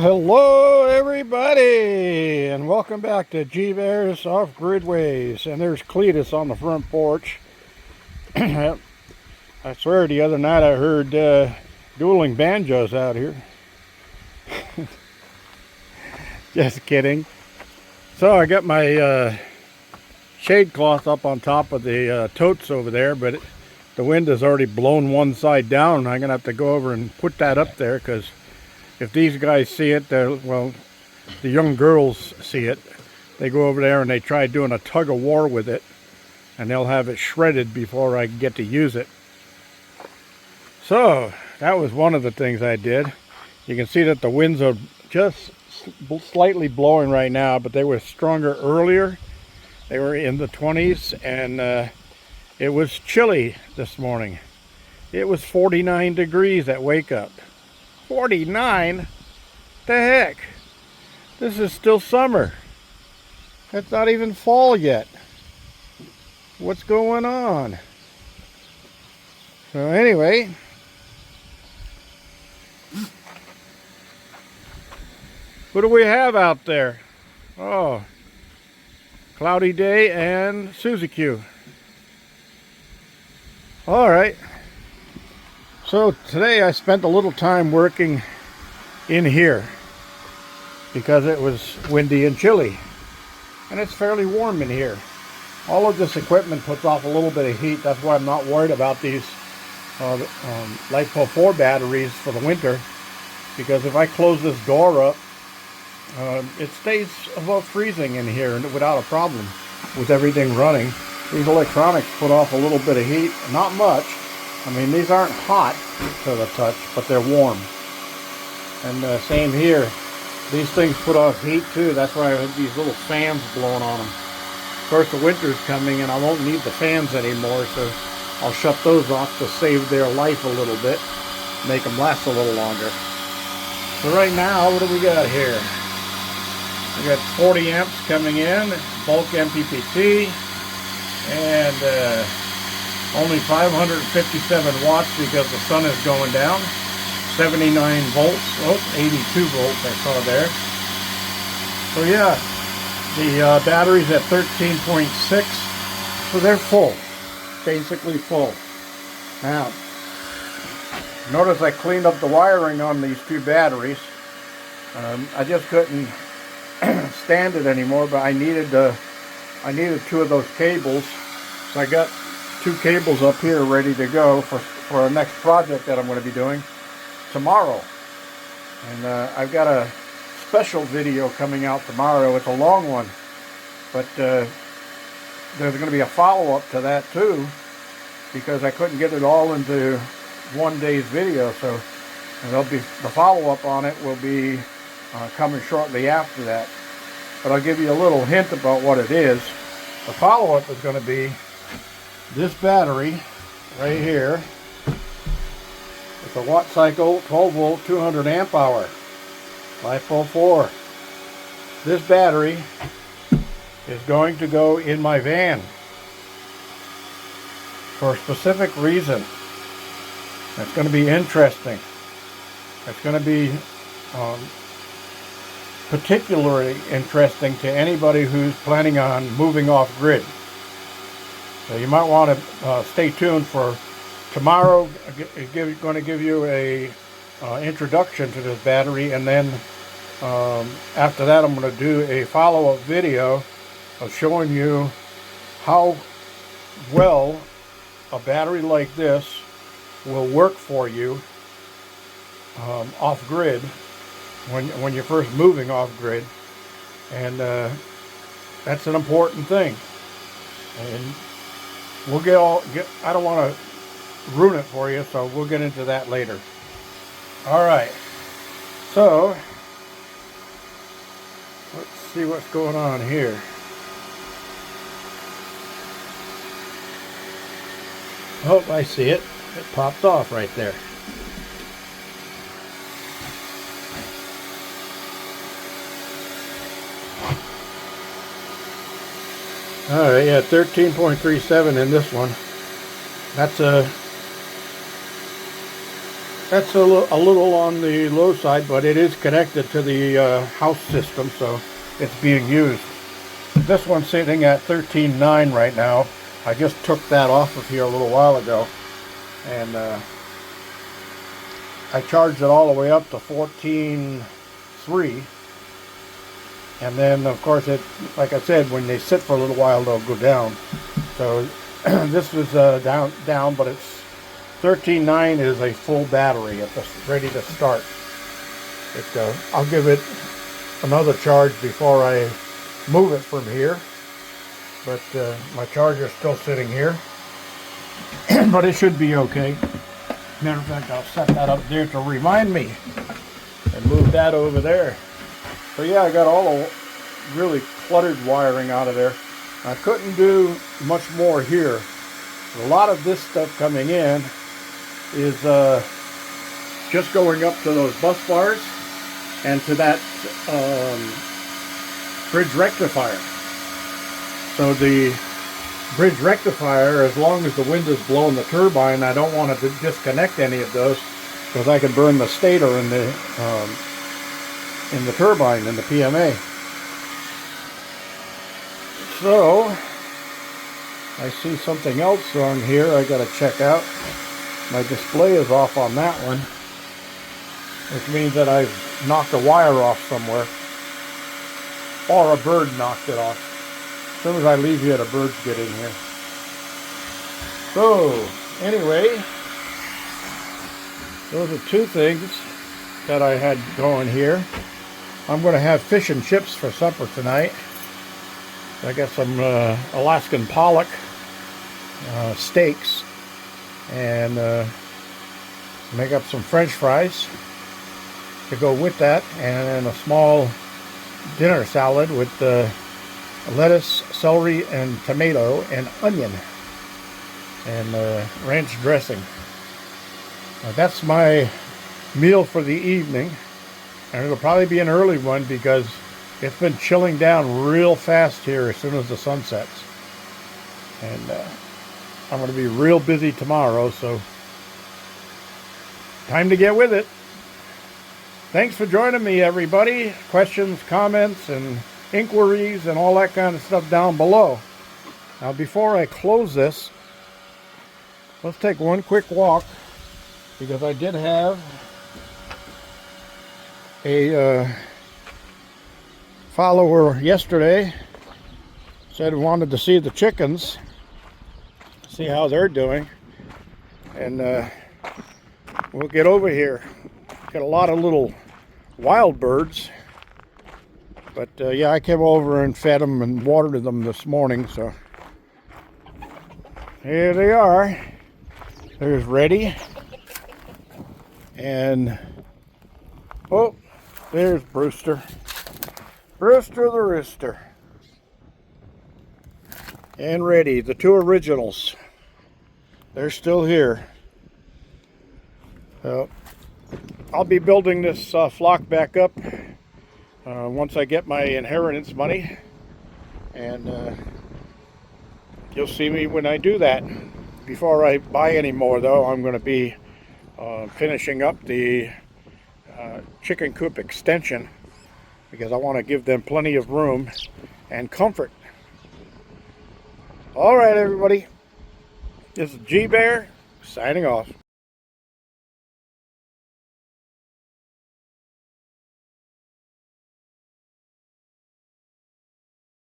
Hello everybody, and welcome back to G-Bear's Off Gridways. And there's Cletus on the front porch. I swear the other night I heard dueling banjos out here. Just kidding. So I got my shade cloth up on top of the totes over there, but the wind has already blown one side down. I'm gonna have to go over and put that up there, because if these guys see it, well, the young girls see it, they go over there and they try doing a tug of war with it, and they'll have it shredded before I get to use it. So that was one of the things I did. You can see that the winds are just slightly blowing right now, but they were stronger earlier. They were in the 20s, and it was chilly this morning. It was 49 degrees at wake up. 49? The heck? This is still summer. It's not even fall yet. What's going on? So anyway, what do we have out there? Oh, cloudy day and Suzy Q. All right. So today I spent a little time working in here because it was windy and chilly, and it's fairly warm in here. All of this equipment puts off a little bit of heat. That's why I'm not worried about these LiPo 4 batteries for the winter, because if I close this door up, it stays above freezing in here without a problem with everything running. These electronics put off a little bit of heat, not much. I mean, these aren't hot to the touch, but they're warm. And same here. These things put off heat too. That's why I have these little fans blowing on them. Of course, the winter's coming and I won't need the fans anymore, so I'll shut those off to save their life a little bit, make them last a little longer. So right now, what do we got here? We got 40 amps coming in, bulk MPPT, and only 557 watts because the sun is going down. 79 volts, oh, 82 volts I saw there. So yeah, the battery's at 13.6, so they're full, basically full. Now, notice I cleaned up the wiring on these two batteries. I just couldn't stand it anymore, but I needed two of those cables, so I got two cables up here ready to go for our next project that I'm going to be doing tomorrow. And I've got a special video coming out tomorrow. It's a long one, but there's going to be a follow-up to that too, because I couldn't get it all into one day's video. So there'll be the follow-up on it will be coming shortly after that. But I'll give you a little hint about what it is. The follow-up is going to be this battery right here. It's a watt cycle, 12 volt, 200 amp hour, LiPo 4. This battery is going to go in my van for a specific reason. It's going to be interesting. It's going to be particularly interesting to anybody who's planning on moving off grid. So you might want to stay tuned for tomorrow. I'm going to give you a introduction to this battery, and then after that I'm going to do a follow-up video of showing you how well a battery like this will work for you off grid when you're first moving off grid, and that's an important thing. And we'll I don't want to ruin it for you, so we'll get into that later. All right, so let's see what's going on here. Oh, I see it. It popped off right there. All right, yeah, 13.37 in this one. That's That's a little on the low side, but it is connected to the house system, so it's being used. This one's sitting at 13.9 right now. I just took that off of here a little while ago, and I charged it all the way up to 14.3. And then, of course, it, like I said, when they sit for a little while, they'll go down. So this was down, but it's 13.9 is a full battery. It's ready to start. I'll give it another charge before I move it from here. But my charger's still sitting here. But it should be okay. Matter of fact, I'll set that up there to remind me and move that over there. So yeah, I got all the really cluttered wiring out of there. I couldn't do much more here. A lot of this stuff coming in is just going up to those bus bars and to that bridge rectifier. So the bridge rectifier, as long as the wind is blowing the turbine, I don't want to disconnect any of those, because I can burn the stator in the turbine, in the PMA. So I see something else on here I got to check out. My display is off on that one, which means that I've knocked a wire off somewhere, or a bird knocked it off. As soon as I leave here, the birds get in here. So anyway, those are two things that I had going here. I'm going to have fish and chips for supper tonight. I got some Alaskan pollock steaks, and make up some French fries to go with that, and a small dinner salad with lettuce, celery, and tomato, and onion, and ranch dressing. Now that's my meal for the evening, and it'll probably be an early one because it's been chilling down real fast here as soon as the sun sets. And I'm going to be real busy tomorrow, so time to get with it. Thanks for joining me, everybody. Questions, comments, and inquiries, and all that kind of stuff down below. Now, before I close this, let's take one quick walk, because I did have a follower yesterday said he wanted to see the chickens, see how they're doing, and we'll get over here. Got a lot of little wild birds, but yeah, I came over and fed them and watered them this morning, so here they are. There's Reddy, and oh, there's Brewster. Brewster the rooster. And Reddy, the two originals. They're still here. So I'll be building this flock back up once I get my inheritance money, and you'll see me when I do that. Before I buy any more, though, I'm going to be finishing up the chicken coop extension, because I want to give them plenty of room and comfort. All right, everybody. This is G Bear signing off.